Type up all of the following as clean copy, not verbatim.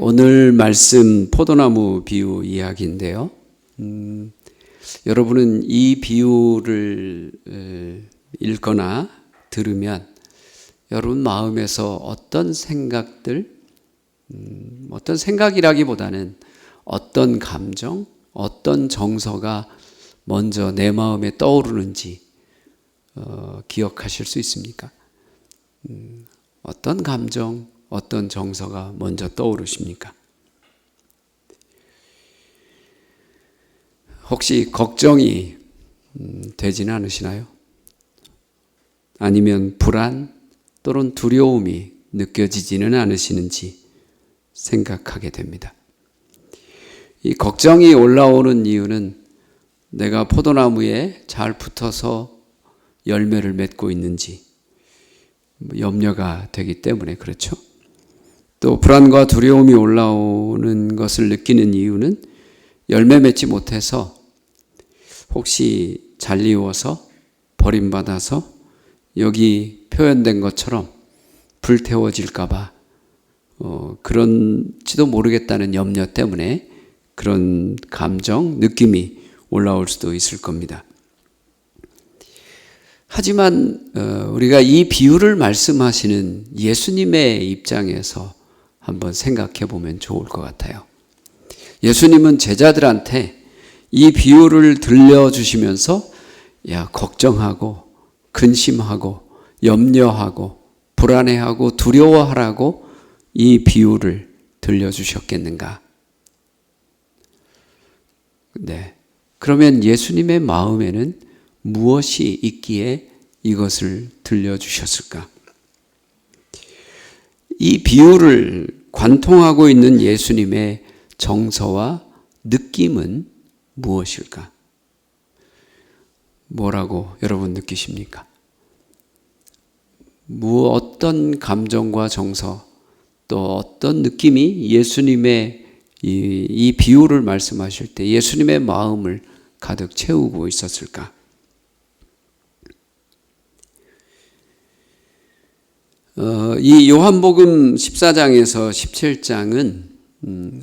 오늘 말씀 포도나무 비유 이야기인데요. 여러분은 이 비유를 읽거나 들으면 여러분 마음에서 어떤 생각들, 어떤 생각이라기보다는 어떤 감정, 어떤 정서가 먼저 내 마음에 떠오르는지 기억하실 수 있습니까? 어떤 감정, 어떤 정서가 먼저 떠오르십니까? 혹시 걱정이 되지는 않으시나요? 아니면 불안 또는 두려움이 느껴지지는 않으시는지 생각하게 됩니다. 이 걱정이 올라오는 이유는 내가 포도나무에 잘 붙어서 열매를 맺고 있는지 염려가 되기 때문에 그렇죠. 또 불안과 두려움이 올라오는 것을 느끼는 이유는 열매 맺지 못해서 혹시 잘리워서 버림받아서 여기 표현된 것처럼 불태워질까 봐 그런지도 모르겠다는 염려 때문에 그런 감정, 느낌이 올라올 수도 있을 겁니다. 하지만 우리가 이 비유를 말씀하시는 예수님의 입장에서 한번 생각해 보면 좋을 것 같아요. 예수님은 제자들한테 이 비유를 들려주시면서 걱정하고 근심하고 염려하고 불안해하고 두려워하라고 이 비유를 들려주셨겠는가? 네. 그러면 예수님의 마음에는 무엇이 있기에 이것을 들려주셨을까? 이 비유를 관통하고 있는 예수님의 정서와 느낌은 무엇일까? 뭐라고 여러분 느끼십니까? 어떤 감정과 정서 또 어떤 느낌이 예수님의 이 비유를 말씀하실 때 예수님의 마음을 가득 채우고 있었을까? 이 요한복음 14장에서 17장은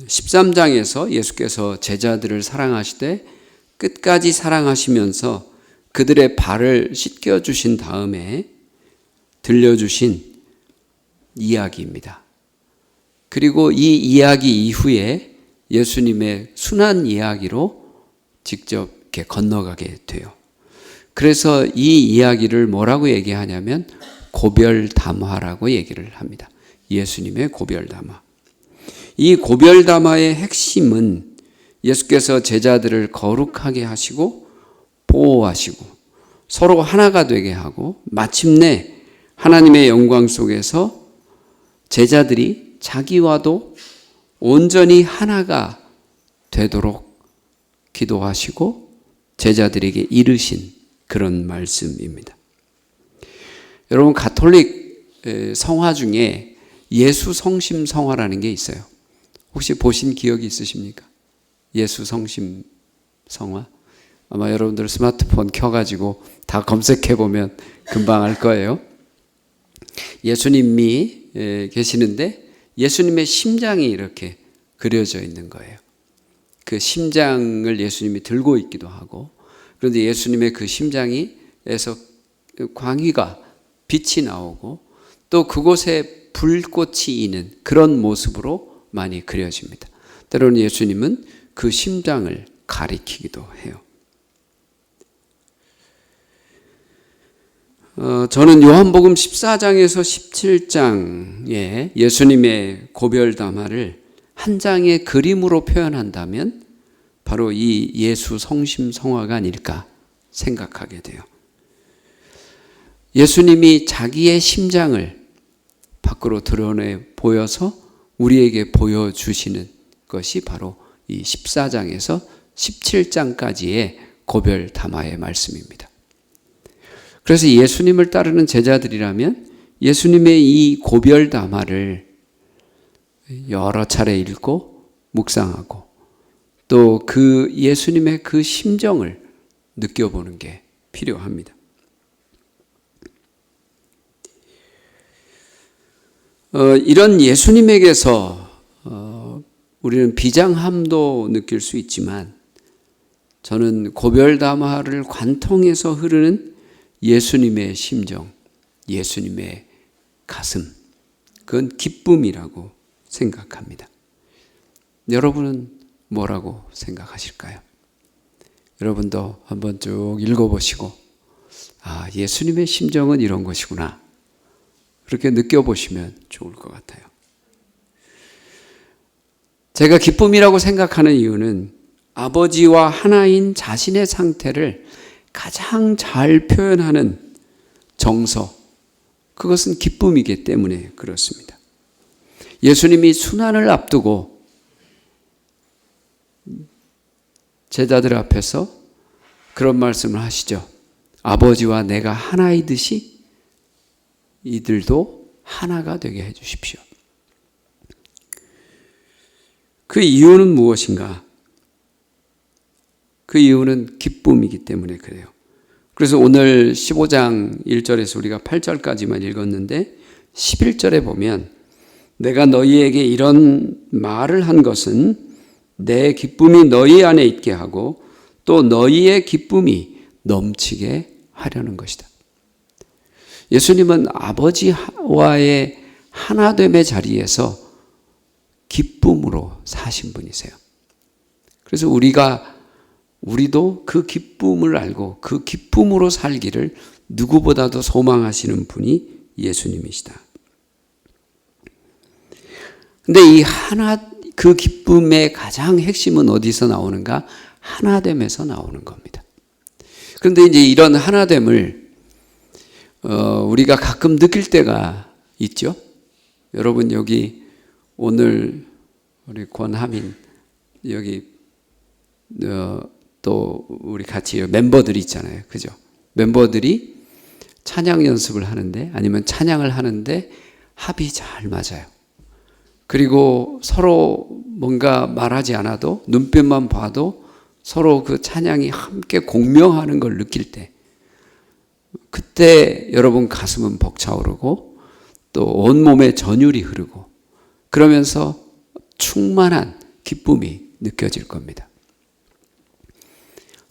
13장에서 예수께서 제자들을 사랑하시되 끝까지 사랑하시면서 그들의 발을 씻겨주신 다음에 들려주신 이야기입니다. 그리고 이 이야기 이후에 예수님의 순한 이야기로 직접 이렇게 건너가게 돼요. 그래서 이 이야기를 뭐라고 얘기하냐면 고별담화라고 얘기를 합니다. 예수님의 고별담화. 이 고별담화의 핵심은 예수께서 제자들을 거룩하게 하시고 보호하시고 서로 하나가 되게 하고 마침내 하나님의 영광 속에서 제자들이 자기와도 온전히 하나가 되도록 기도하시고 제자들에게 이르신 그런 말씀입니다. 여러분 가톨릭 성화 중에 예수 성심 성화라는 게 있어요. 혹시 보신 기억이 있으십니까? 예수 성심 성화? 아마 여러분들 스마트폰 켜가지고 다 검색해보면 금방 알 거예요. 예수님이 계시는데 예수님의 심장이 이렇게 그려져 있는 거예요. 그 심장을 예수님이 들고 있기도 하고 그런데 예수님의 그 심장에서 광희가 빛이 나오고 또 그곳에 불꽃이 있는 그런 모습으로 많이 그려집니다. 때로는 예수님은 그 심장을 가리키기도 해요. 저는 요한복음 14장에서 17장에 예수님의 고별담화를 한 장의 그림으로 표현한다면 바로 이 예수 성심 성화가 아닐까 생각하게 돼요. 예수님이 자기의 심장을 밖으로 드러내 보여서 우리에게 보여주시는 것이 바로 이 14장에서 17장까지의 고별담화의 말씀입니다. 그래서 예수님을 따르는 제자들이라면 예수님의 이 고별담화를 여러 차례 읽고 묵상하고 또 그 예수님의 그 심정을 느껴보는 게 필요합니다. 이런 예수님에게서 우리는 비장함도 느낄 수 있지만 저는 고별담화를 관통해서 흐르는 예수님의 심정, 예수님의 가슴, 그건 기쁨이라고 생각합니다. 여러분은 뭐라고 생각하실까요? 여러분도 한번 쭉 읽어보시고 예수님의 심정은 이런 것이구나, 그렇게 느껴보시면 좋을 것 같아요. 제가 기쁨이라고 생각하는 이유는 아버지와 하나인 자신의 상태를 가장 잘 표현하는 정서, 그것은 기쁨이기 때문에 그렇습니다. 예수님이 순환을 앞두고 제자들 앞에서 그런 말씀을 하시죠. 아버지와 내가 하나이듯이 이들도 하나가 되게 해 주십시오. 그 이유는 무엇인가? 그 이유는 기쁨이기 때문에 그래요. 그래서 오늘 15장 1절에서 우리가 8절까지만 읽었는데 11절에 보면 내가 너희에게 이런 말을 한 것은 내 기쁨이 너희 안에 있게 하고 또 너희의 기쁨이 넘치게 하려는 것이다. 예수님은 아버지와의 하나됨의 자리에서 기쁨으로 사신 분이세요. 그래서 우리도 그 기쁨을 알고 그 기쁨으로 살기를 누구보다도 소망하시는 분이 예수님이시다. 근데 그 기쁨의 가장 핵심은 어디서 나오는가? 하나됨에서 나오는 겁니다. 그런데 이제 이런 하나됨을 우리가 가끔 느낄 때가 있죠. 여러분 여기 오늘 우리 권하민 여기 또 우리 같이 멤버들이 있잖아요. 그죠? 멤버들이 찬양 연습을 하는데 아니면 찬양을 하는데 합이 잘 맞아요. 그리고 서로 뭔가 말하지 않아도 눈빛만 봐도 서로 그 찬양이 함께 공명하는 걸 느낄 때 그때 여러분 가슴은 벅차오르고 또 온몸에 전율이 흐르고 그러면서 충만한 기쁨이 느껴질 겁니다.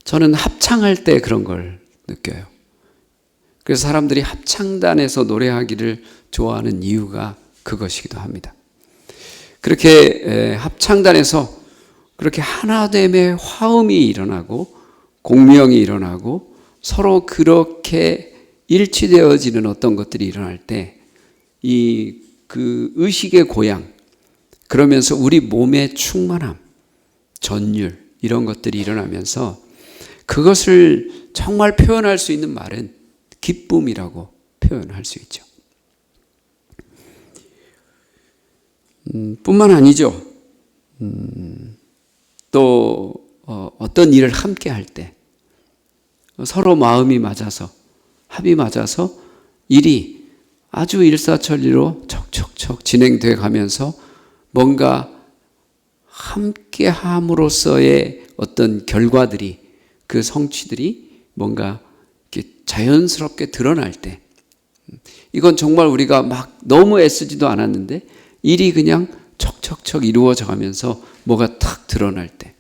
저는 합창할 때 그런 걸 느껴요. 그래서 사람들이 합창단에서 노래하기를 좋아하는 이유가 그것이기도 합니다. 그렇게 합창단에서 그렇게 하나됨의 화음이 일어나고 공명이 일어나고 서로 그렇게 일치되어지는 어떤 것들이 일어날 때 그 의식의 고양, 그러면서 우리 몸의 충만함, 전율 이런 것들이 일어나면서 그것을 정말 표현할 수 있는 말은 기쁨이라고 표현할 수 있죠. 뿐만 아니죠. 또 어떤 일을 함께 할 때 서로 마음이 맞아서 합이 맞아서 일이 아주 일사천리로 척척척 진행돼 가면서 뭔가 함께 함으로써의 어떤 결과들이 그 성취들이 뭔가 이렇게 자연스럽게 드러날 때 이건 정말 우리가 막 너무 애쓰지도 않았는데 일이 그냥 척척척 이루어져 가면서 뭐가 탁 드러날 때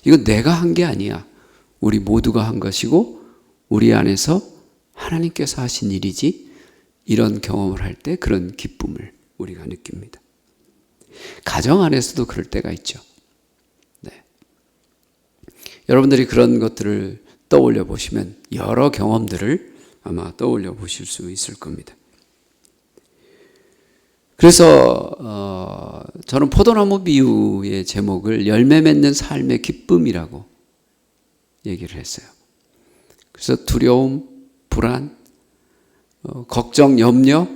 이건 내가 한 게 아니야. 우리 모두가 한 것이고 우리 안에서 하나님께서 하신 일이지. 이런 경험을 할 때 그런 기쁨을 우리가 느낍니다. 가정 안에서도 그럴 때가 있죠. 네. 여러분들이 그런 것들을 떠올려 보시면 여러 경험들을 아마 떠올려 보실 수 있을 겁니다. 그래서 저는 포도나무 비유의 제목을 열매 맺는 삶의 기쁨이라고 얘기를 했어요. 그래서 두려움, 불안, 걱정, 염려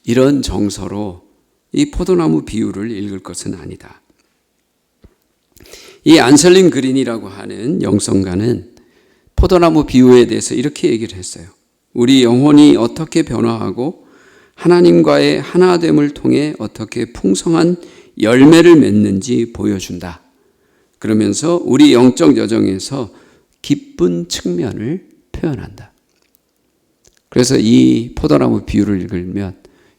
이런 정서로 이 포도나무 비유를 읽을 것은 아니다. 이 안셀린 그린이라고 하는 영성가는 포도나무 비유에 대해서 이렇게 얘기를 했어요. 우리 영혼이 어떻게 변화하고 하나님과의 하나됨을 통해 어떻게 풍성한 열매를 맺는지 보여준다. 그러면서 우리 영적 여정에서 기쁜 측면을 표현한다. 그래서 이 포도나무 비유를 읽으면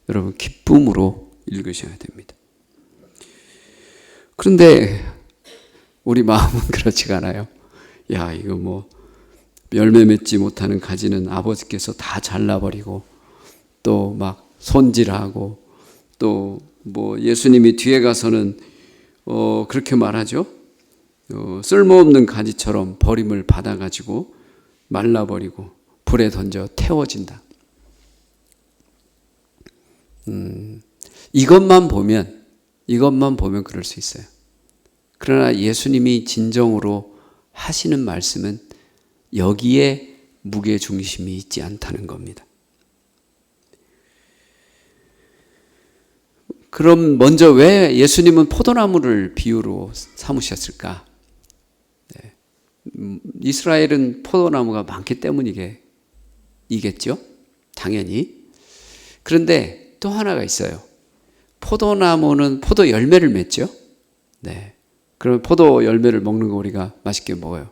여러분 기쁨으로 읽으셔야 됩니다. 그런데 우리 마음은 그렇지가 않아요. 야, 이거 뭐 열매 맺지 못하는 가지는 아버지께서 다 잘라버리고 또 막 손질하고 또 뭐 예수님이 뒤에 가서는 그렇게 말하죠. 쓸모없는 가지처럼 버림을 받아가지고 말라버리고 불에 던져 태워진다. 이것만 보면 그럴 수 있어요. 그러나 예수님이 진정으로 하시는 말씀은 여기에 무게 중심이 있지 않다는 겁니다. 그럼 먼저 왜 예수님은 포도나무를 비유로 삼으셨을까? 네. 이스라엘은 포도나무가 많기 때문이겠죠? 당연히. 그런데 또 하나가 있어요. 포도나무는 포도 열매를 맺죠? 네. 그럼 포도 열매를 먹는 거 우리가 맛있게 먹어요.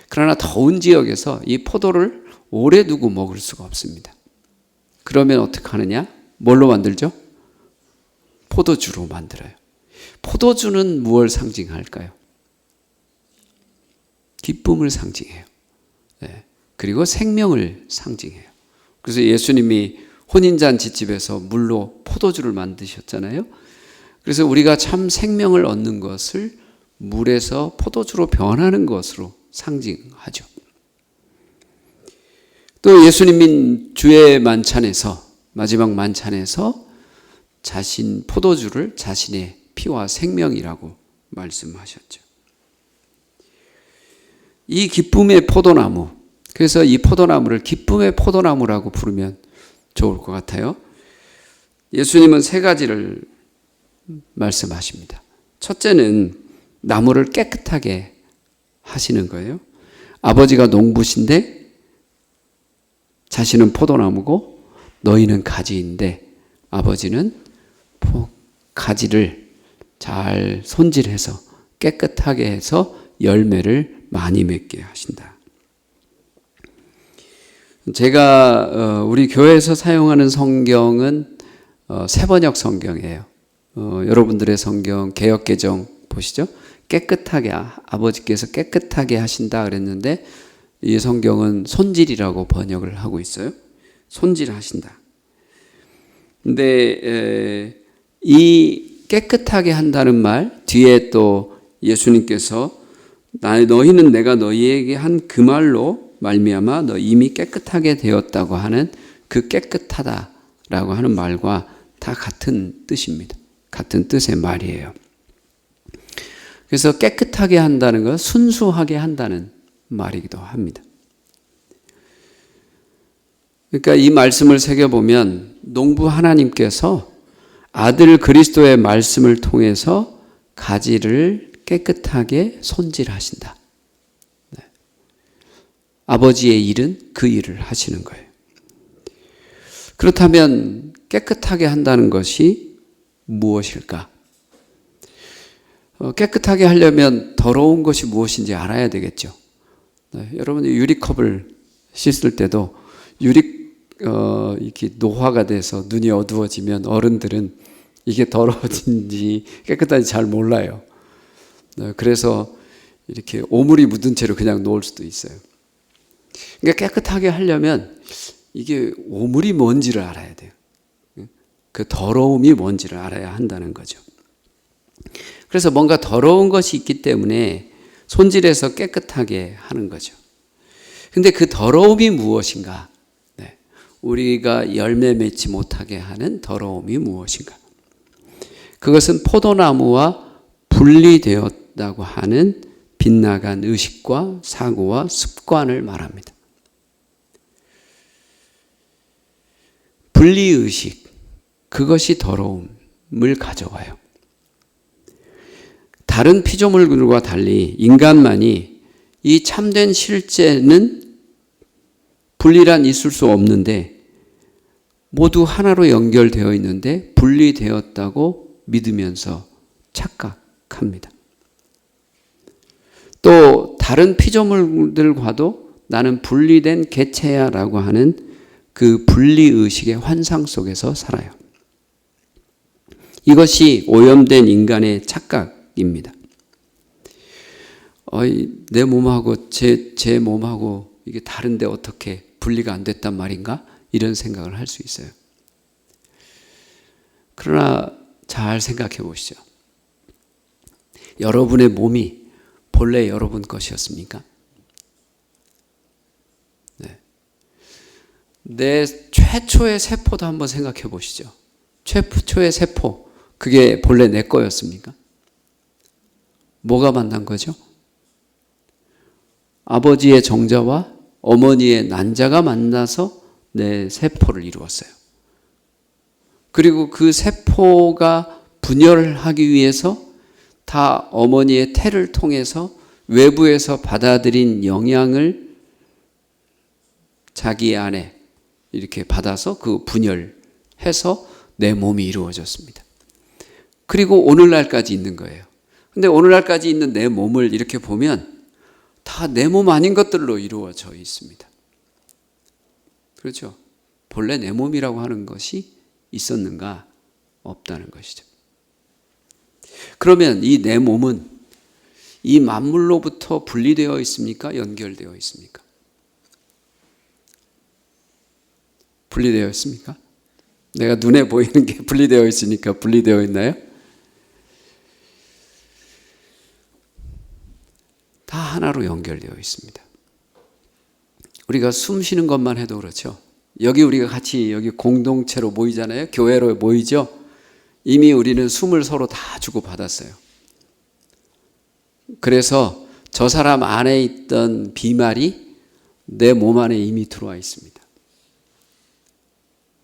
그러나 더운 지역에서 이 포도를 오래 두고 먹을 수가 없습니다. 그러면 어떻게 하느냐? 뭘로 만들죠? 포도주로 만들어요. 포도주는 무엇을 상징할까요? 기쁨을 상징해요. 네. 그리고 생명을 상징해요. 그래서 예수님이 혼인잔치집에서 물로 포도주를 만드셨잖아요. 그래서 우리가 참 생명을 얻는 것을 물에서 포도주로 변하는 것으로 상징하죠. 또 예수님은 주의 만찬에서, 마지막 만찬에서 포도주를 자신의 피와 생명이라고 말씀하셨죠. 이 기쁨의 포도나무, 그래서 이 포도나무를 기쁨의 포도나무라고 부르면 좋을 것 같아요. 예수님은 세 가지를 말씀하십니다. 첫째는 나무를 깨끗하게 하시는 거예요. 아버지가 농부신데 자신은 포도나무고 너희는 가지인데 아버지는 가지를 잘 손질해서 깨끗하게 해서 열매를 많이 맺게 하신다. 제가 우리 교회에서 사용하는 성경은 세번역 성경이에요. 여러분들의 성경 개역개정 보시죠. 깨끗하게 아버지께서 깨끗하게 하신다 그랬는데 이 성경은 손질이라고 번역을 하고 있어요. 손질하신다. 근데 이 깨끗하게 한다는 말 뒤에 또 예수님께서 너희는 내가 너희에게 한 그 말로 말미암아 너 이미 깨끗하게 되었다고 하는 그 깨끗하다라고 하는 말과 다 같은 뜻입니다. 같은 뜻의 말이에요. 그래서 깨끗하게 한다는 것, 순수하게 한다는 말이기도 합니다. 그러니까 이 말씀을 새겨보면 농부 하나님께서 아들 그리스도의 말씀을 통해서 가지를 깨끗하게 손질하신다. 네. 아버지의 일은 그 일을 하시는 거예요. 그렇다면 깨끗하게 한다는 것이 무엇일까? 깨끗하게 하려면 더러운 것이 무엇인지 알아야 되겠죠. 네. 여러분이 유리컵을 씻을 때도 이렇게 노화가 돼서 눈이 어두워지면 어른들은 이게 더러워진지 깨끗한지 잘 몰라요. 그래서 이렇게 오물이 묻은 채로 그냥 놓을 수도 있어요. 그러니까 깨끗하게 하려면 이게 오물이 뭔지를 알아야 돼요. 그 더러움이 뭔지를 알아야 한다는 거죠. 그래서 뭔가 더러운 것이 있기 때문에 손질해서 깨끗하게 하는 거죠. 근데 그 더러움이 무엇인가? 네. 우리가 열매 맺지 못하게 하는 더러움이 무엇인가? 그것은 포도나무와 분리되었다고 하는 빗나간 의식과 사고와 습관을 말합니다. 분리의식, 그것이 더러움을 가져와요. 다른 피조물들과 달리 인간만이 이 참된 실제는 분리란 있을 수 없는데 모두 하나로 연결되어 있는데 분리되었다고 믿으면서 착각합니다. 또 다른 피조물들과도 나는 분리된 개체야 라고 하는 그 분리의식의 환상 속에서 살아요. 이것이 오염된 인간의 착각입니다. 생각입니다. 내 몸하고 제 몸하고 이게 다른데 어떻게 분리가 안 됐단 말인가? 이런 생각을 할 수 있어요. 그러나 잘 생각해 보시죠. 여러분의 몸이 본래 여러분 것이었습니까? 네. 내 최초의 세포도 한번 생각해 보시죠. 최초의 세포, 그게 본래 내 거였습니까? 뭐가 만난 거죠? 아버지의 정자와 어머니의 난자가 만나서 내 세포를 이루었어요. 그리고 그 세포가 분열하기 위해서 다 어머니의 태를 통해서 외부에서 받아들인 영향을 자기 안에 이렇게 받아서 그 분열해서 내 몸이 이루어졌습니다. 그리고 오늘날까지 있는 거예요. 근데 오늘날까지 있는 내 몸을 이렇게 보면 다 내 몸 아닌 것들로 이루어져 있습니다. 그렇죠? 본래 내 몸이라고 하는 것이 있었는가? 없다는 것이죠. 그러면 이 내 몸은 이 만물로부터 분리되어 있습니까? 연결되어 있습니까? 분리되어 있습니까? 내가 눈에 보이는 게 분리되어 있으니까 분리되어 있나요? 다 하나로 연결되어 있습니다. 우리가 숨 쉬는 것만 해도 그렇죠. 여기 우리가 같이 여기 공동체로 모이잖아요. 교회로 모이죠. 이미 우리는 숨을 서로 다 주고받았어요. 그래서 저 사람 안에 있던 비말이 내 몸 안에 이미 들어와 있습니다.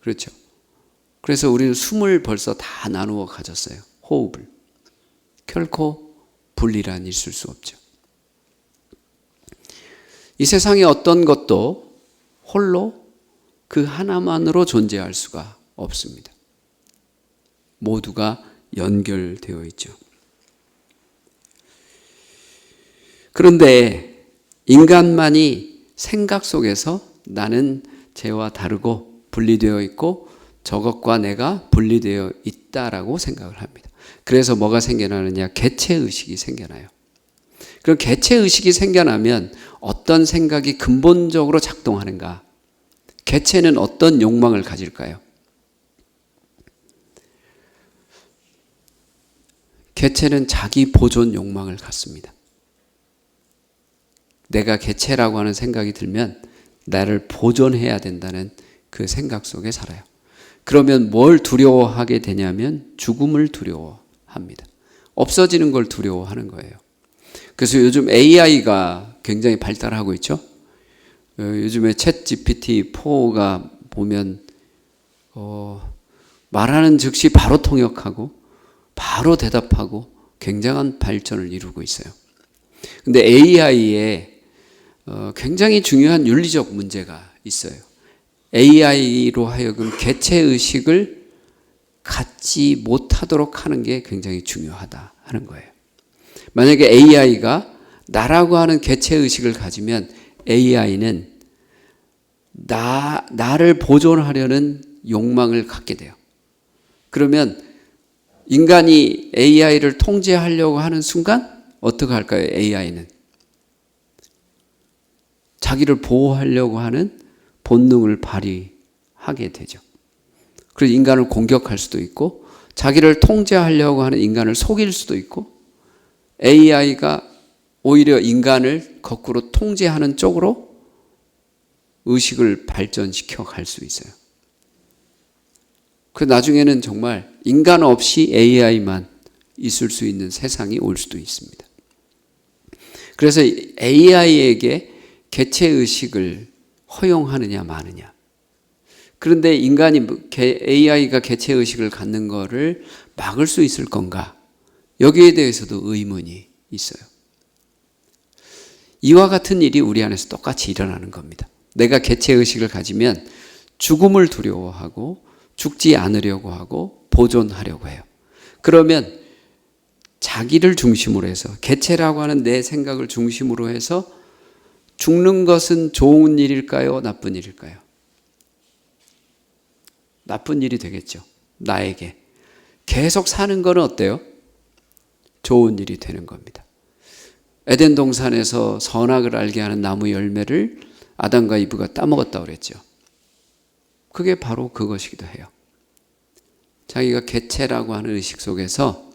그렇죠. 그래서 우리는 숨을 벌써 다 나누어 가졌어요. 호흡을. 결코 분리란 있을 수 없죠. 이 세상에 어떤 것도 홀로 그 하나만으로 존재할 수가 없습니다. 모두가 연결되어 있죠. 그런데 인간만이 생각 속에서 나는 쟤와 다르고 분리되어 있고 저것과 내가 분리되어 있다라고 생각을 합니다. 그래서 뭐가 생겨나느냐? 개체의식이 생겨나요. 그럼 개체의식이 생겨나면 어떤 생각이 근본적으로 작동하는가? 개체는 어떤 욕망을 가질까요? 개체는 자기 보존 욕망을 갖습니다. 내가 개체라고 하는 생각이 들면 나를 보존해야 된다는 그 생각 속에 살아요. 그러면 뭘 두려워하게 되냐면 죽음을 두려워합니다. 없어지는 걸 두려워하는 거예요. 그래서 요즘 AI가 굉장히 발달하고 있죠. 요즘에 챗 GPT-4가 보면 말하는 즉시 바로 통역하고 바로 대답하고 굉장한 발전을 이루고 있어요. 근데 AI에 굉장히 중요한 윤리적 문제가 있어요. AI로 하여금 개체의식을 갖지 못하도록 하는 게 굉장히 중요하다 하는 거예요. 만약에 AI가 나라고 하는 개체의식을 가지면 AI는 나를 보존하려는 욕망을 갖게 돼요. 그러면 인간이 AI를 통제하려고 하는 순간 어떻게 할까요? AI는 자기를 보호하려고 하는 본능을 발휘하게 되죠. 그래서 인간을 공격할 수도 있고 자기를 통제하려고 하는 인간을 속일 수도 있고 AI가 오히려 인간을 거꾸로 통제하는 쪽으로 의식을 발전시켜 갈 수 있어요. 그 나중에는 정말 인간 없이 AI만 있을 수 있는 세상이 올 수도 있습니다. 그래서 AI에게 개체의식을 허용하느냐 마느냐. 그런데 AI가 개체의식을 갖는 거를 막을 수 있을 건가? 여기에 대해서도 의문이 있어요. 이와 같은 일이 우리 안에서 똑같이 일어나는 겁니다. 내가 개체의식을 가지면 죽음을 두려워하고 죽지 않으려고 하고 보존하려고 해요. 그러면 자기를 중심으로 해서 개체라고 하는 내 생각을 중심으로 해서 죽는 것은 좋은 일일까요? 나쁜 일일까요? 나쁜 일이 되겠죠. 나에게. 계속 사는 거는 어때요? 좋은 일이 되는 겁니다. 에덴 동산에서 선악을 알게 하는 나무 열매를 아담과 이브가 따먹었다고 그랬죠. 그게 바로 그것이기도 해요. 자기가 개체라고 하는 의식 속에서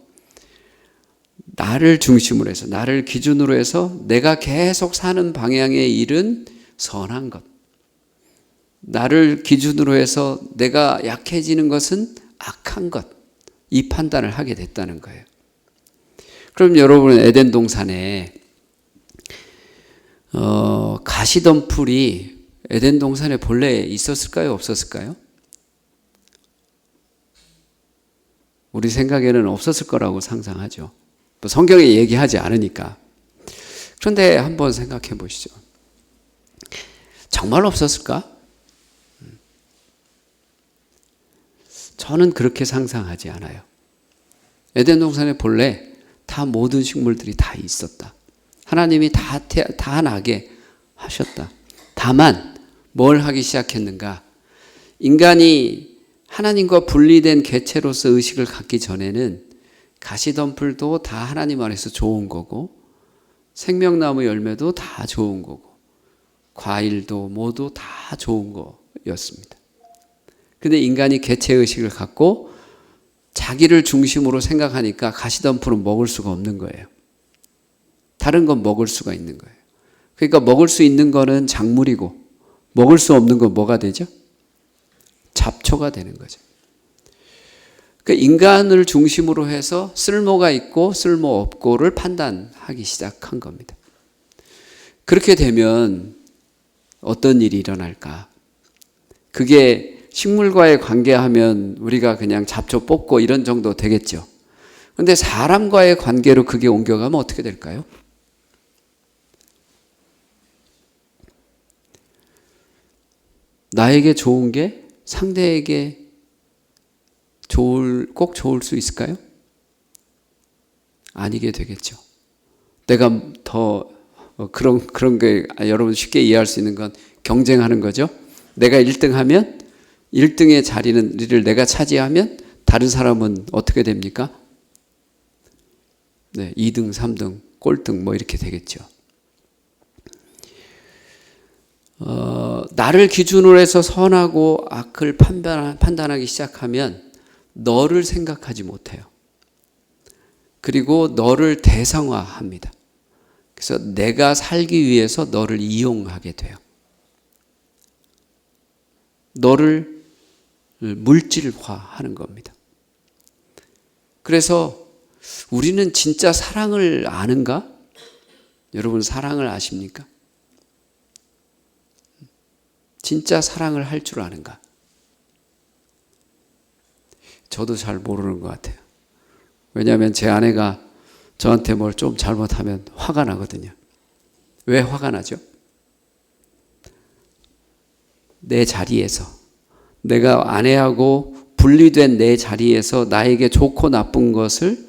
나를 중심으로 해서, 나를 기준으로 해서 내가 계속 사는 방향의 일은 선한 것, 나를 기준으로 해서 내가 약해지는 것은 악한 것, 이 판단을 하게 됐다는 거예요. 그럼 여러분은 에덴 동산에 가시덤불이 에덴 동산에 본래 있었을까요? 없었을까요? 우리 생각에는 없었을 거라고 상상하죠. 성경에 얘기하지 않으니까. 그런데 한번 생각해 보시죠. 정말 없었을까? 저는 그렇게 상상하지 않아요. 에덴 동산에 본래 다 모든 식물들이 다 있었다. 하나님이 다 나게 하셨다. 다만 뭘 하기 시작했는가? 인간이 하나님과 분리된 개체로서 의식을 갖기 전에는 가시덤불도 다 하나님 안에서 좋은 거고, 생명나무 열매도 다 좋은 거고, 과일도 모두 다 좋은 거였습니다. 근데 인간이 개체의식을 갖고 자기를 중심으로 생각하니까 가시덤불은 먹을 수가 없는 거예요. 다른 건 먹을 수가 있는 거예요. 그러니까 먹을 수 있는 거는 작물이고 먹을 수 없는 건 뭐가 되죠? 잡초가 되는 거죠. 그러니까 인간을 중심으로 해서 쓸모가 있고 쓸모 없고를 판단하기 시작한 겁니다. 그렇게 되면 어떤 일이 일어날까? 그게 식물과의 관계하면 우리가 그냥 잡초 뽑고 이런 정도 되겠죠. 그런데 사람과의 관계로 그게 옮겨가면 어떻게 될까요? 나에게 좋은 게 상대에게 꼭 좋을 수 있을까요? 아니게 되겠죠. 내가 더 그런 게 여러분 쉽게 이해할 수 있는 건 경쟁하는 거죠. 내가 1등하면 1등의 자리를 내가 차지하면 다른 사람은 어떻게 됩니까? 네, 2등, 3등, 꼴등 뭐 이렇게 되겠죠. 나를 기준으로 해서 선하고 악을 판단하기 시작하면 너를 생각하지 못해요. 그리고 너를 대상화합니다. 그래서 내가 살기 위해서 너를 이용하게 돼요. 너를 물질화하는 겁니다. 그래서 우리는 진짜 사랑을 아는가? 여러분 사랑을 아십니까? 진짜 사랑을 할 줄 아는가? 저도 잘 모르는 것 같아요. 왜냐하면 제 아내가 저한테 뭘 좀 잘못하면 화가 나거든요. 왜 화가 나죠? 내 자리에서, 내가 아내하고 분리된 내 자리에서 나에게 좋고 나쁜 것을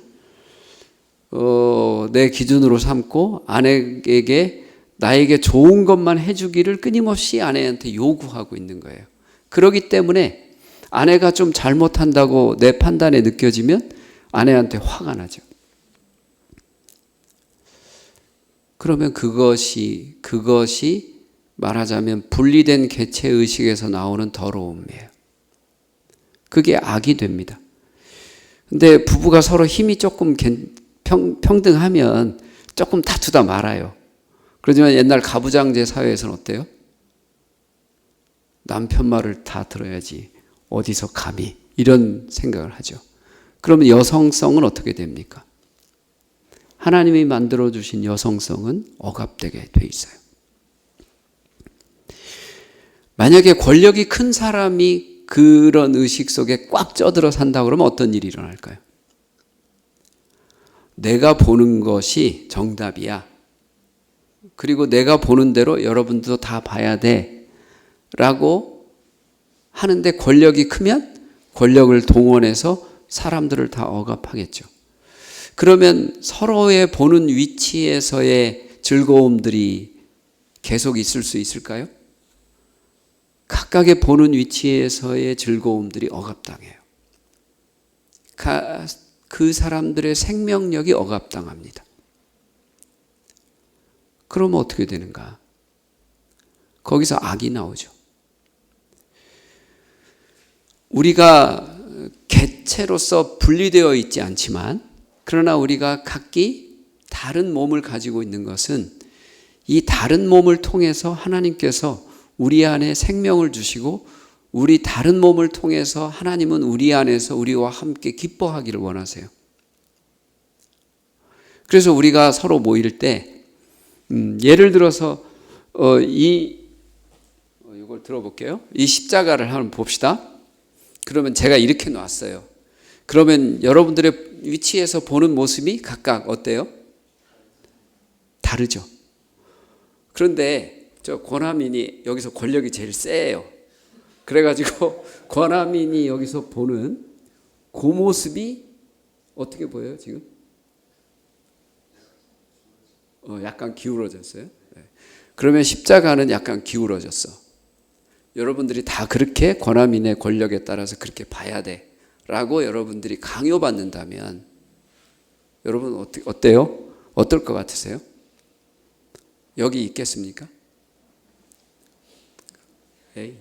내 기준으로 삼고 아내에게 나에게 좋은 것만 해주기를 끊임없이 아내한테 요구하고 있는 거예요. 그렇기 때문에 아내가 좀 잘못한다고 내 판단에 느껴지면 아내한테 화가 나죠. 그러면 그것이 말하자면 분리된 개체의식에서 나오는 더러움이에요. 그게 악이 됩니다. 근데 부부가 서로 힘이 조금 평등하면 조금 다투다 말아요. 그렇지만 옛날 가부장제 사회에서는 어때요? 남편 말을 다 들어야지 어디서 감히 이런 생각을 하죠. 그러면 여성성은 어떻게 됩니까? 하나님이 만들어주신 여성성은 억압되게 돼 있어요. 만약에 권력이 큰 사람이 그런 의식 속에 꽉 쪄들어 산다 그러면 어떤 일이 일어날까요? 내가 보는 것이 정답이야. 그리고 내가 보는 대로 여러분도 다 봐야 돼 라고 하는데 권력이 크면 권력을 동원해서 사람들을 다 억압하겠죠. 그러면 서로의 보는 위치에서의 즐거움들이 계속 있을 수 있을까요? 각각의 보는 위치에서의 즐거움들이 억압당해요. 그 사람들의 생명력이 억압당합니다. 그러면 어떻게 되는가? 거기서 악이 나오죠. 우리가 개체로서 분리되어 있지 않지만, 그러나 우리가 각기 다른 몸을 가지고 있는 것은 이 다른 몸을 통해서 하나님께서 우리 안에 생명을 주시고, 우리 다른 몸을 통해서 하나님은 우리 안에서 우리와 함께 기뻐하기를 원하세요. 그래서 우리가 서로 모일 때 예를 들어서 이걸 들어볼게요. 이 십자가를 한번 봅시다. 그러면 제가 이렇게 놨어요. 그러면 여러분들의 위치에서 보는 모습이 각각 어때요? 다르죠. 그런데 저 권하민이 여기서 권력이 제일 세요. 그래가지고 권하민이 여기서 보는 그 모습이 어떻게 보여요 지금? 약간 기울어졌어요. 네. 그러면 십자가는 약간 기울어졌어. 여러분들이 다 그렇게 권하민의 권력에 따라서 그렇게 봐야 돼 라고 여러분들이 강요받는다면 여러분 어때요? 어떨 것 같으세요? 여기 있겠습니까? 에이,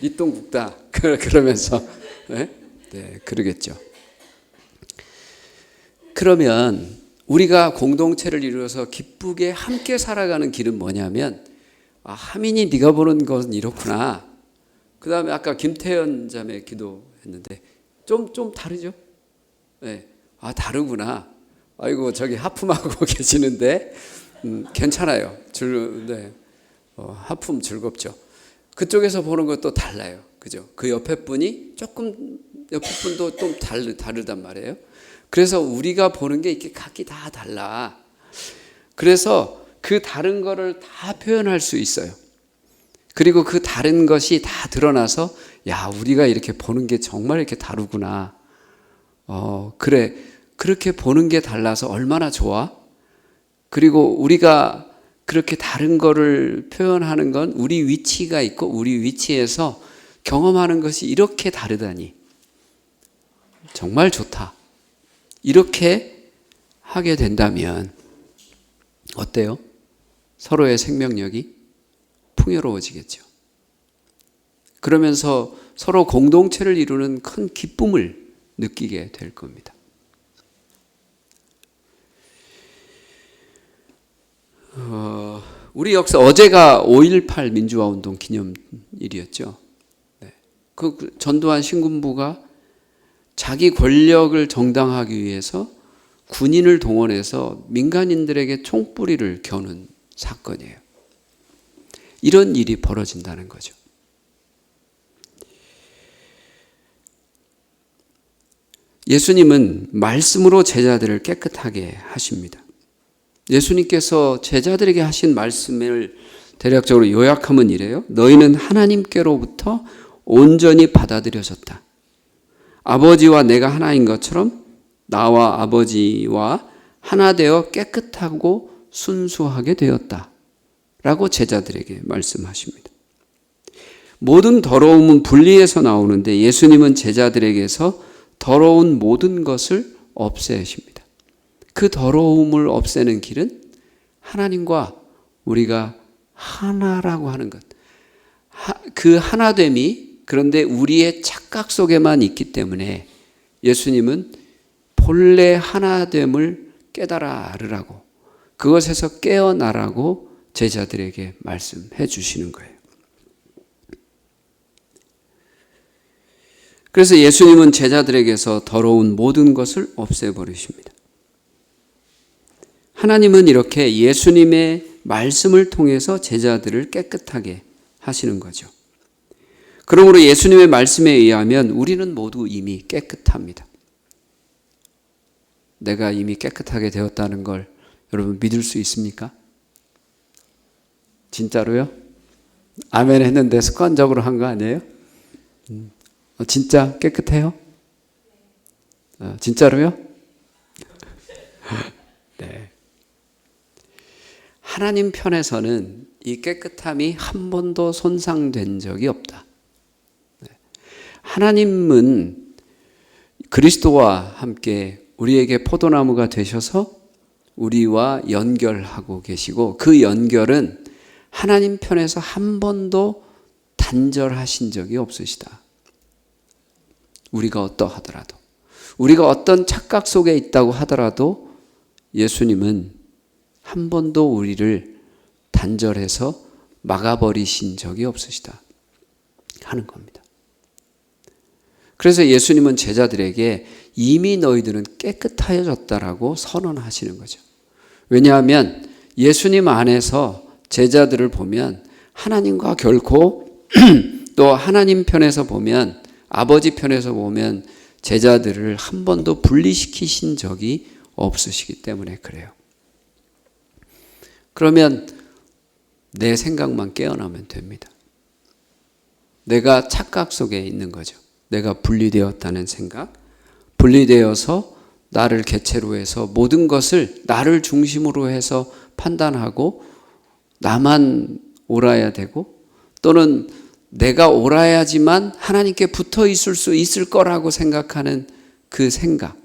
니 똥 굽다 그러면서 네, 그러겠죠. 그러면 우리가 공동체를 이루어서 기쁘게 함께 살아가는 길은 뭐냐면, 하민이 네가 보는 것은 이렇구나. 그 다음에 아까 김태현 자매 기도했는데 좀 다르죠? 네. 다르구나. 아이고 저기 하품하고 계시는데 괜찮아요. 네. 하품 즐겁죠. 그쪽에서 보는 것도 달라요. 그죠? 그 옆에 분이 조금 옆에 분도 좀 다르단 말이에요. 그래서 우리가 보는 게 이렇게 각기 다 달라. 그래서 그 다른 거를 다 표현할 수 있어요. 그리고 그 다른 것이 다 드러나서 야, 우리가 이렇게 보는 게 정말 이렇게 다르구나. 그래. 그렇게 보는 게 달라서 얼마나 좋아? 그리고 우리가 그렇게 다른 거를 표현하는 건 우리 위치가 있고 우리 위치에서 경험하는 것이 이렇게 다르다니 정말 좋다. 이렇게 하게 된다면 어때요? 서로의 생명력이 풍요로워지겠죠. 그러면서 서로 공동체를 이루는 큰 기쁨을 느끼게 될 겁니다. 우리 역사 어제가 5.18 민주화 운동 기념일이었죠. 네. 그 전두환 신군부가 자기 권력을 정당화하기 위해서 군인을 동원해서 민간인들에게 총뿌리를 겨눈 사건이에요. 이런 일이 벌어진다는 거죠. 예수님은 말씀으로 제자들을 깨끗하게 하십니다. 예수님께서 제자들에게 하신 말씀을 대략적으로 요약하면 이래요. 너희는 하나님께로부터 온전히 받아들여졌다. 아버지와 내가 하나인 것처럼 나와 아버지와 하나 되어 깨끗하고 순수하게 되었다. 라고 제자들에게 말씀하십니다. 모든 더러움은 분리해서 나오는데 예수님은 제자들에게서 더러운 모든 것을 없애십니다. 그 더러움을 없애는 길은 하나님과 우리가 하나라고 하는 것. 그 하나됨이 그런데 우리의 착각 속에만 있기 때문에 예수님은 본래 하나됨을 깨달으라고, 그것에서 깨어나라고 제자들에게 말씀해 주시는 거예요. 그래서 예수님은 제자들에게서 더러운 모든 것을 없애버리십니다. 하나님은 이렇게 예수님의 말씀을 통해서 제자들을 깨끗하게 하시는 거죠. 그러므로 예수님의 말씀에 의하면 우리는 모두 이미 깨끗합니다. 내가 이미 깨끗하게 되었다는 걸 여러분 믿을 수 있습니까? 진짜로요? 아멘 했는데 습관적으로 한 거 아니에요? 진짜 깨끗해요? 진짜로요? 네. 하나님 편에서는 이 깨끗함이 한 번도 손상된 적이 없다. 하나님은 그리스도와 함께 우리에게 포도나무가 되셔서 우리와 연결하고 계시고, 그 연결은 하나님 편에서 한 번도 단절하신 적이 없으시다. 우리가 어떠하더라도, 우리가 어떤 착각 속에 있다고 하더라도 예수님은 한 번도 우리를 단절해서 막아버리신 적이 없으시다 하는 겁니다. 그래서 예수님은 제자들에게 이미 너희들은 깨끗하여졌다라고 선언하시는 거죠. 왜냐하면 예수님 안에서 제자들을 보면 하나님과 결코 또 하나님 편에서 보면, 아버지 편에서 보면 제자들을 한 번도 분리시키신 적이 없으시기 때문에 그래요. 그러면 내 생각만 깨어나면 됩니다. 내가 착각 속에 있는 거죠. 내가 분리되었다는 생각, 분리되어서 나를 개체로 해서 모든 것을 나를 중심으로 해서 판단하고 나만 옳아야 되고, 또는 내가 옳아야지만 하나님께 붙어 있을 수 있을 거라고 생각하는 그 생각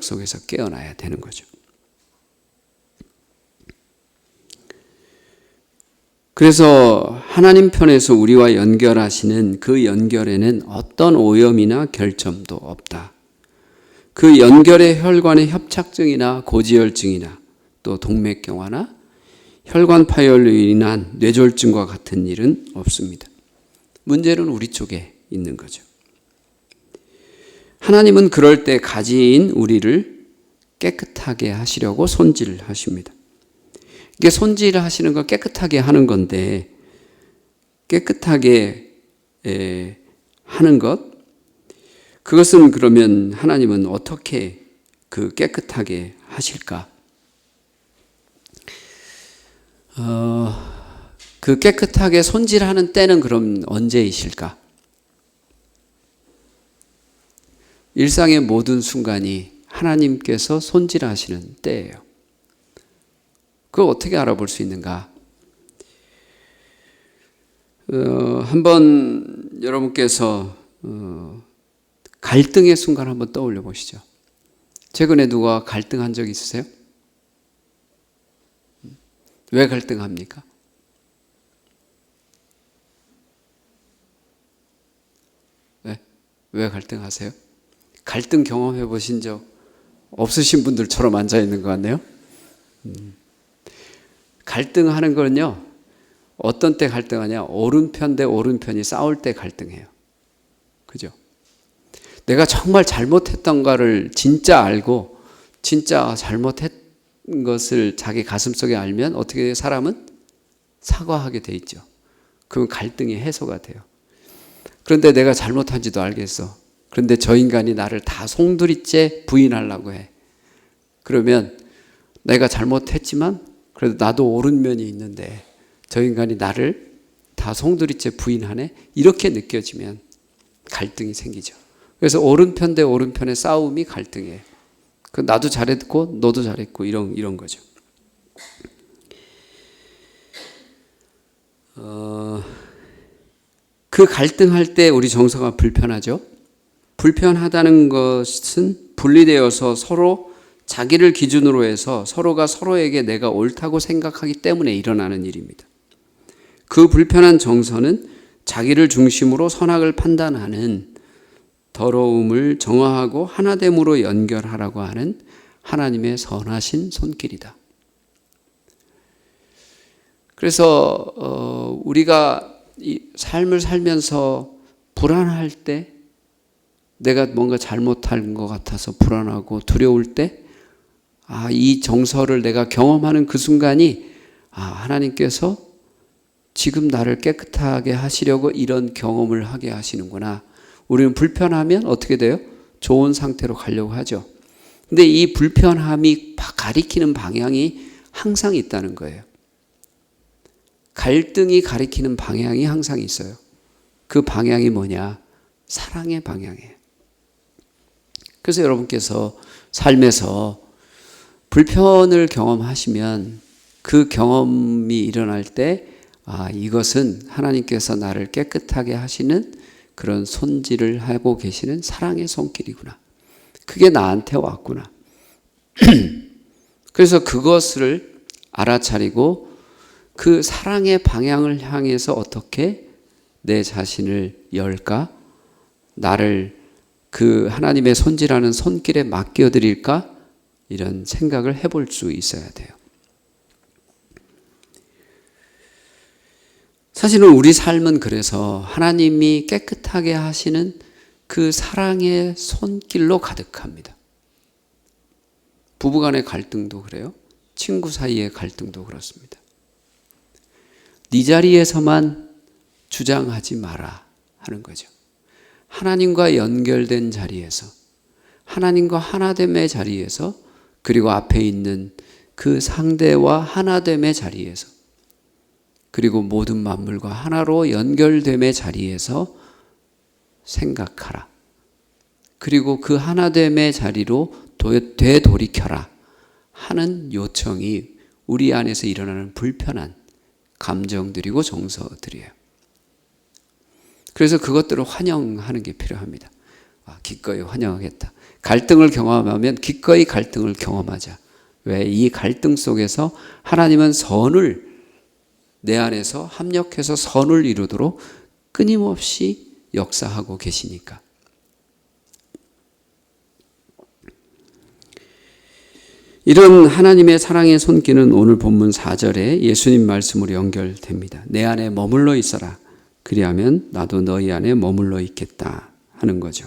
속에서 깨어나야 되는 거죠. 그래서 하나님 편에서 우리와 연결하시는 그 연결에는 어떤 오염이나 결점도 없다. 그 연결의 혈관의 협착증이나 고지혈증이나 또 동맥경화나 혈관 파열로 인한 뇌졸중과 같은 일은 없습니다. 문제는 우리 쪽에 있는 거죠. 하나님은 그럴 때 가지인 우리를 깨끗하게 하시려고 손질하십니다. 이게 손질하시는 거, 깨끗하게 하는 건데, 깨끗하게 하는 것, 그것은 그러면 하나님은 어떻게 그 깨끗하게 하실까? 그 깨끗하게 손질하는 때는 그럼 언제이실까? 일상의 모든 순간이 하나님께서 손질하시는 때예요. 그걸 어떻게 알아볼 수 있는가? 한번 여러분께서 갈등의 순간 한번 떠올려 보시죠. 최근에 누가 갈등한 적 있으세요? 왜 갈등합니까? 왜 갈등하세요? 갈등 경험해 보신 적 없으신 분들처럼 앉아 있는 것 같네요. 갈등하는 거는요, 어떤 때 갈등하냐? 오른편 대 오른편이 싸울 때 갈등해요. 그죠? 내가 정말 잘못했던가를 진짜 알고, 진짜 잘못했던 것을 자기 가슴속에 알면 어떻게 돼요? 사람은 사과하게 돼 있죠. 그러면 갈등이 해소가 돼요. 그런데 내가 잘못한지도 알겠어. 그런데 저 인간이 나를 다 송두리째 부인하려고 해. 그러면 내가 잘못했지만 그래도 나도 옳은 면이 있는데 저 인간이 나를 다 송두리째 부인하네? 이렇게 느껴지면 갈등이 생기죠. 그래서 오른편 대 오른편의 싸움이 갈등이에요. 나도 잘했고 너도 잘했고 이런 거죠. 그 갈등할 때 우리 정서가 불편하죠. 불편하다는 것은 분리되어서 서로 자기를 기준으로 해서 서로가 서로에게 내가 옳다고 생각하기 때문에 일어나는 일입니다. 그 불편한 정서는 자기를 중심으로 선악을 판단하는, 더러움을 정화하고 하나됨으로 연결하라고 하는 하나님의 선하신 손길이다. 그래서 우리가 이 삶을 살면서 불안할 때, 내가 뭔가 잘못한 것 같아서 불안하고 두려울 때, 이 정서를 내가 경험하는 그 순간이 하나님께서 지금 나를 깨끗하게 하시려고 이런 경험을 하게 하시는구나. 우리는 불편하면 어떻게 돼요? 좋은 상태로 가려고 하죠. 근데 이 불편함이 가리키는 방향이 항상 있다는 거예요. 갈등이 가리키는 방향이 항상 있어요. 그 방향이 뭐냐? 사랑의 방향이에요. 그래서 여러분께서 삶에서 불편을 경험하시면 그 경험이 일어날 때 이것은 하나님께서 나를 깨끗하게 하시는 그런 손질을 하고 계시는 사랑의 손길이구나. 그게 나한테 왔구나. 그래서 그것을 알아차리고 그 사랑의 방향을 향해서 어떻게 내 자신을 열까? 나를 그 하나님의 손질하는 손길에 맡겨드릴까? 이런 생각을 해볼 수 있어야 돼요. 사실은 우리 삶은 그래서 하나님이 깨끗하게 하시는 그 사랑의 손길로 가득합니다. 부부간의 갈등도 그래요. 친구 사이의 갈등도 그렇습니다. 네 자리에서만 주장하지 마라 하는 거죠. 하나님과 연결된 자리에서, 하나님과 하나됨의 자리에서, 그리고 앞에 있는 그 상대와 하나됨의 자리에서, 그리고 모든 만물과 하나로 연결됨의 자리에서 생각하라. 그리고 그 하나됨의 자리로 되돌이켜라 하는 요청이 우리 안에서 일어나는 불편한 감정들이고 정서들이에요. 그래서 그것들을 환영하는 게 필요합니다. 기꺼이 환영하겠다. 갈등을 경험하면 기꺼이 갈등을 경험하자. 왜? 이 갈등 속에서 하나님은 선을 내 안에서 합력해서 선을 이루도록 끊임없이 역사하고 계시니까. 이런 하나님의 사랑의 손길은 오늘 본문 4절에 예수님 말씀으로 연결됩니다. 내 안에 머물러 있어라. 그리하면 나도 너희 안에 머물러 있겠다 하는 거죠.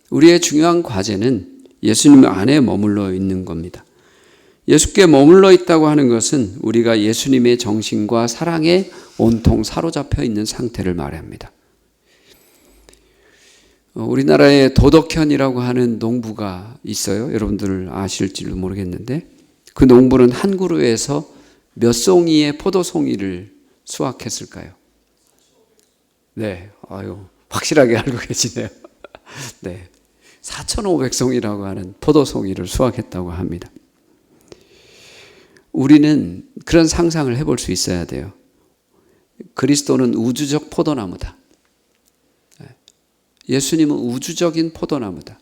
우리의 중요한 과제는 예수님 안에 머물러 있는 겁니다. 예수께 머물러 있다고 하는 것은 우리가 예수님의 정신과 사랑에 온통 사로잡혀 있는 상태를 말합니다. 우리나라에 도덕현이라고 하는 농부가 있어요. 여러분들 아실지도 모르겠는데 그 농부는 한 그루에서 몇 송이의 포도송이를 수확했을까요? 네, 확실하게 알고 계시네요. 네, 4,500송이라고 하는 포도송이를 수확했다고 합니다. 우리는 그런 상상을 해볼 수 있어야 돼요. 그리스도는 우주적 포도나무다. 예수님은 우주적인 포도나무다.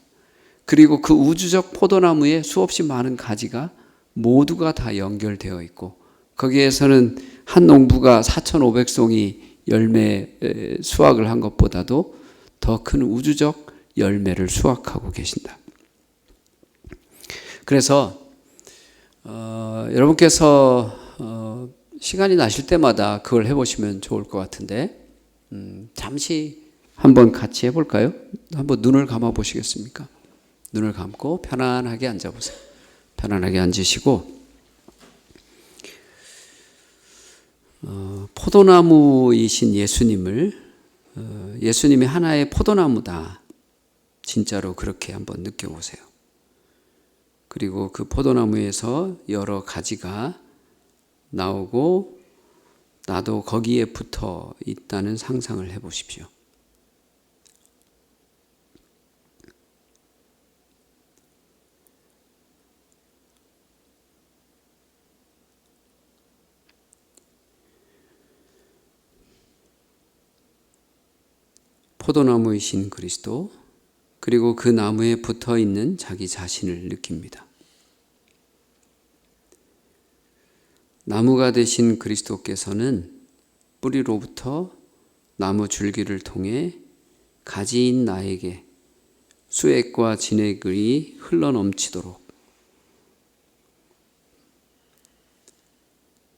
그리고 그 우주적 포도나무에 수없이 많은 가지가 모두가 다 연결되어 있고 거기에서는 한 농부가 4,500송이 열매 수확을 한 것보다도 더 큰 우주적 열매를 수확하고 계신다. 그래서 여러분께서 시간이 나실 때마다 그걸 해보시면 좋을 것 같은데 잠시 한번 같이 해볼까요? 한번 눈을 감아 보시겠습니까? 눈을 감고 편안하게 앉아보세요. 편안하게 앉으시고 포도나무이신 예수님을 예수님이 하나의 포도나무다. 진짜로 그렇게 한번 느껴보세요. 그리고 그 포도나무에서 여러 가지가 나오고 나도 거기에 붙어 있다는 상상을 해보십시오. 포도나무이신 그리스도, 그리고 그 나무에 붙어 있는 자기 자신을 느낍니다. 나무가 되신 그리스도께서는 뿌리로부터 나무 줄기를 통해 가지인 나에게 수액과 진액이 흘러넘치도록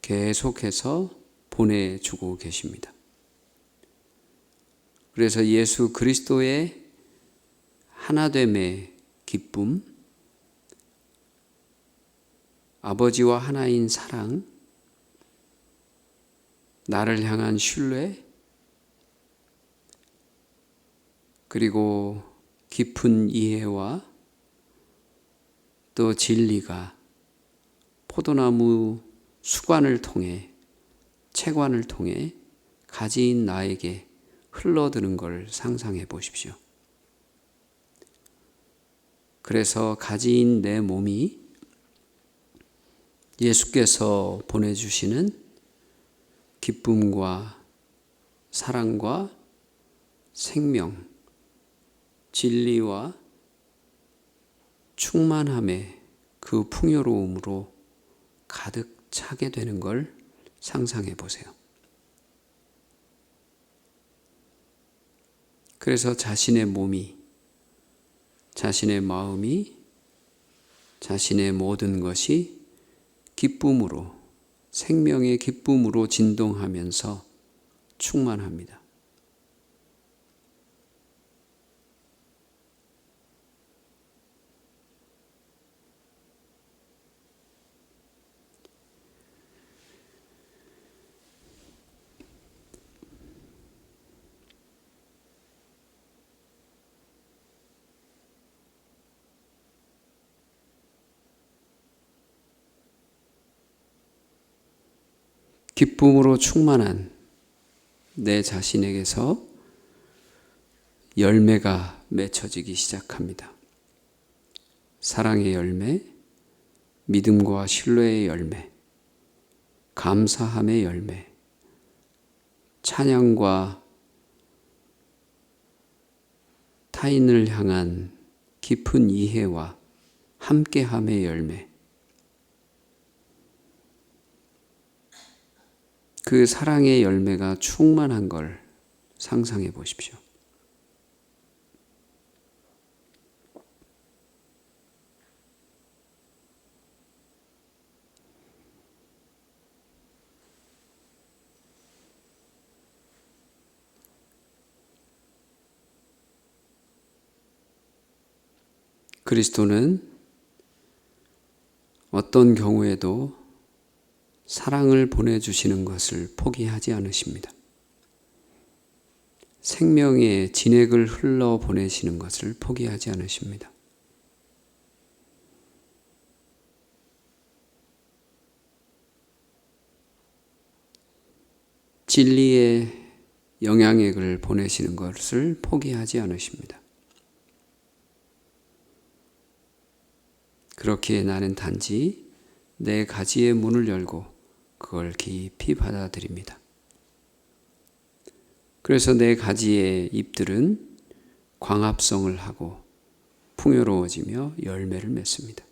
계속해서 보내주고 계십니다. 그래서 예수 그리스도의 하나됨의 기쁨, 아버지와 하나인 사랑, 나를 향한 신뢰, 그리고 깊은 이해와 또 진리가 포도나무 수관을 통해, 채관을 통해 가지인 나에게 흘러드는 걸 상상해 보십시오. 그래서 가지인 내 몸이 예수께서 보내주시는 기쁨과 사랑과 생명, 진리와 충만함의 그 풍요로움으로 가득 차게 되는 걸 상상해 보세요. 그래서 자신의 몸이, 자신의 마음이, 자신의 모든 것이 기쁨으로, 생명의 기쁨으로 진동하면서 충만합니다. 기쁨으로 충만한 내 자신에게서 열매가 맺혀지기 시작합니다. 사랑의 열매, 믿음과 신뢰의 열매, 감사함의 열매, 찬양과 타인을 향한 깊은 이해와 함께함의 열매, 그 사랑의 열매가 충만한 걸 상상해 보십시오. 그리스도는 어떤 경우에도 사랑을 보내주시는 것을 포기하지 않으십니다. 생명의 진액을 흘러 보내시는 것을 포기하지 않으십니다. 진리의 영향액을 보내시는 것을 포기하지 않으십니다. 그렇기에 나는 단지 내 가지의 문을 열고 그걸 깊이 받아들입니다. 그래서 내 가지의 잎들은 광합성을 하고 풍요로워지며 열매를 맺습니다.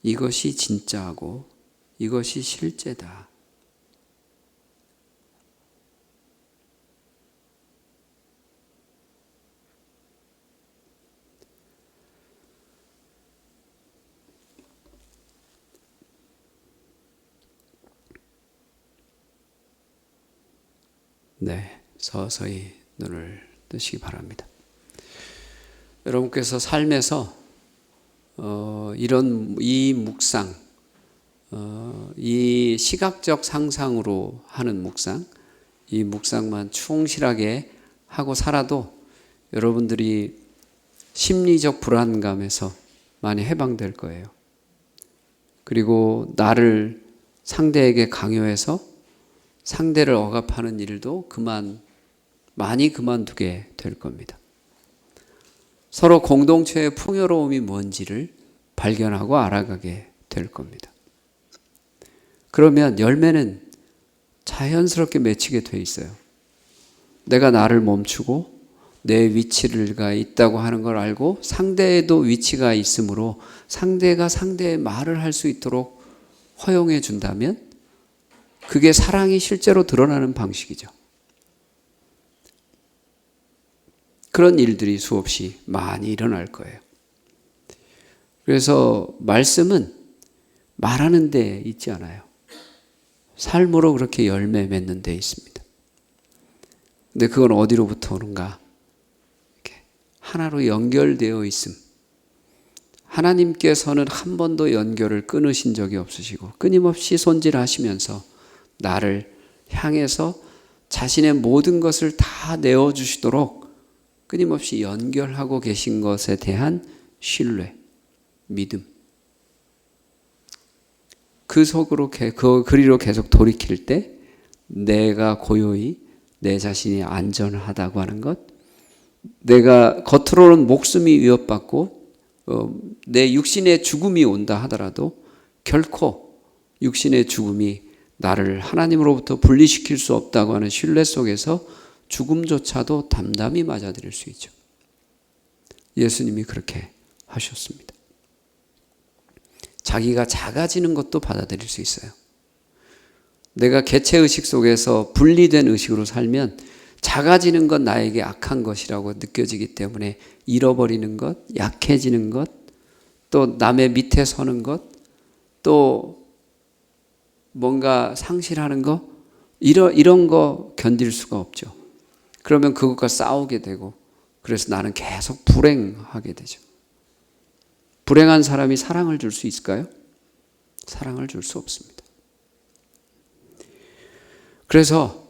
이것이 진짜하고 이것이 실제다. 네, 서서히 눈을 뜨시기 바랍니다. 여러분께서 삶에서 이 묵상, 이 시각적 상상으로 하는 묵상, 이 묵상만 충실하게 하고 살아도 여러분들이 심리적 불안감에서 많이 해방될 거예요. 그리고 나를 상대에게 강요해서 상대를 억압하는 일도 많이 그만두게 될 겁니다. 서로 공동체의 풍요로움이 뭔지를 발견하고 알아가게 될 겁니다. 그러면 열매는 자연스럽게 맺히게 돼 있어요. 내가 나를 멈추고 내 위치가 있다고 하는 걸 알고 상대에도 위치가 있으므로 상대가 상대의 말을 할 수 있도록 허용해 준다면 그게 사랑이 실제로 드러나는 방식이죠. 그런 일들이 수없이 많이 일어날 거예요. 그래서 말씀은 말하는 데 있지 않아요. 삶으로 그렇게 열매 맺는 데 있습니다. 근데 그건 어디로부터 오는가? 이렇게 하나로 연결되어 있음. 하나님께서는 한 번도 연결을 끊으신 적이 없으시고 끊임없이 손질하시면서 나를 향해서 자신의 모든 것을 다 내어주시도록 끊임없이 연결하고 계신 것에 대한 신뢰, 믿음. 그 속으로 그리로 계속 돌이킬 때 내가 고요히 내 자신이 안전하다고 하는 것, 내가 겉으로는 목숨이 위협받고 내 육신의 죽음이 온다 하더라도 결코 육신의 죽음이 나를 하나님으로부터 분리시킬 수 없다고 하는 신뢰 속에서 죽음조차도 담담히 맞아들일 수 있죠. 예수님이 그렇게 하셨습니다. 자기가 작아지는 것도 받아들일 수 있어요. 내가 개체의식 속에서 분리된 의식으로 살면 작아지는 것, 나에게 악한 것이라고 느껴지기 때문에 잃어버리는 것, 약해지는 것, 또 남의 밑에 서는 것, 또 뭔가 상실하는 것, 이런 거 견딜 수가 없죠. 그러면 그것과 싸우게 되고, 그래서 나는 계속 불행하게 되죠. 불행한 사람이 사랑을 줄 수 있을까요? 사랑을 줄 수 없습니다. 그래서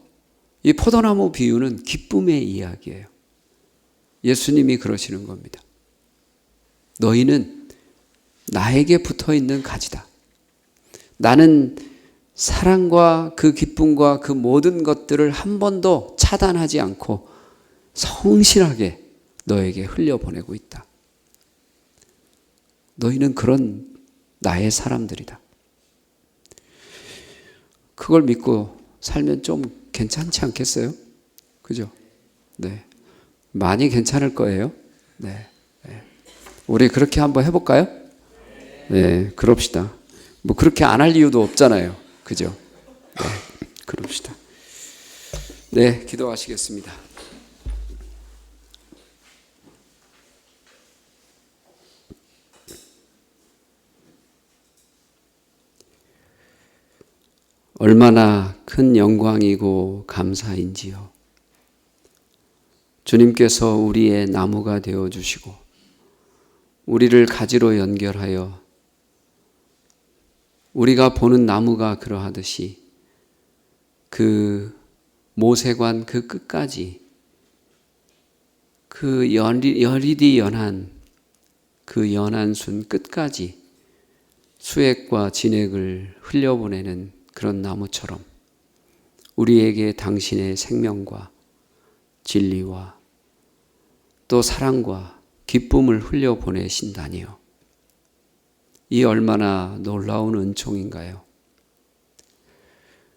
이 포도나무 비유는 기쁨의 이야기예요. 예수님이 그러시는 겁니다. 너희는 나에게 붙어 있는 가지다. 나는 사랑과 그 기쁨과 그 모든 것들을 한 번도 차단하지 않고 성실하게 너에게 흘려보내고 있다. 너희는 그런 나의 사람들이다. 그걸 믿고 살면 좀 괜찮지 않겠어요? 그죠? 네. 많이 괜찮을 거예요. 네. 우리 그렇게 한번 해볼까요? 네, 그럽시다. 뭐 그렇게 안 할 이유도 없잖아요. 그죠? 네, 그럽시다. 네, 기도하시겠습니다. 얼마나 큰 영광이고 감사인지요. 주님께서 우리의 나무가 되어주시고 우리를 가지로 연결하여 우리가 보는 나무가 그러하듯이 그 모세관 그 끝까지 그 여리디 연한 그 연한 순 끝까지 수액과 진액을 흘려보내는 그런 나무처럼 우리에게 당신의 생명과 진리와 또 사랑과 기쁨을 흘려보내신다니요. 이 얼마나 놀라운 은총인가요?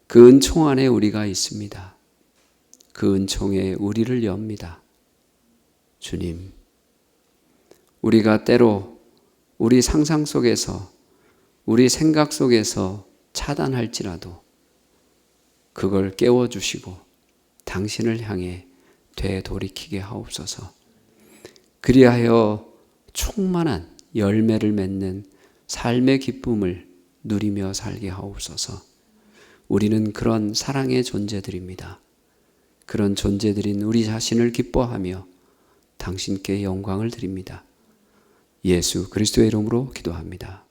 그 은총 안에 우리가 있습니다. 그 은총에 우리를 엽니다. 주님, 우리가 때로 우리 상상 속에서 우리 생각 속에서 차단할지라도 그걸 깨워주시고 당신을 향해 되돌이키게 하옵소서. 그리하여 충만한 열매를 맺는 삶의 기쁨을 누리며 살게 하옵소서. 우리는 그런 사랑의 존재들입니다. 그런 존재들인 우리 자신을 기뻐하며 당신께 영광을 드립니다. 예수 그리스도의 이름으로 기도합니다.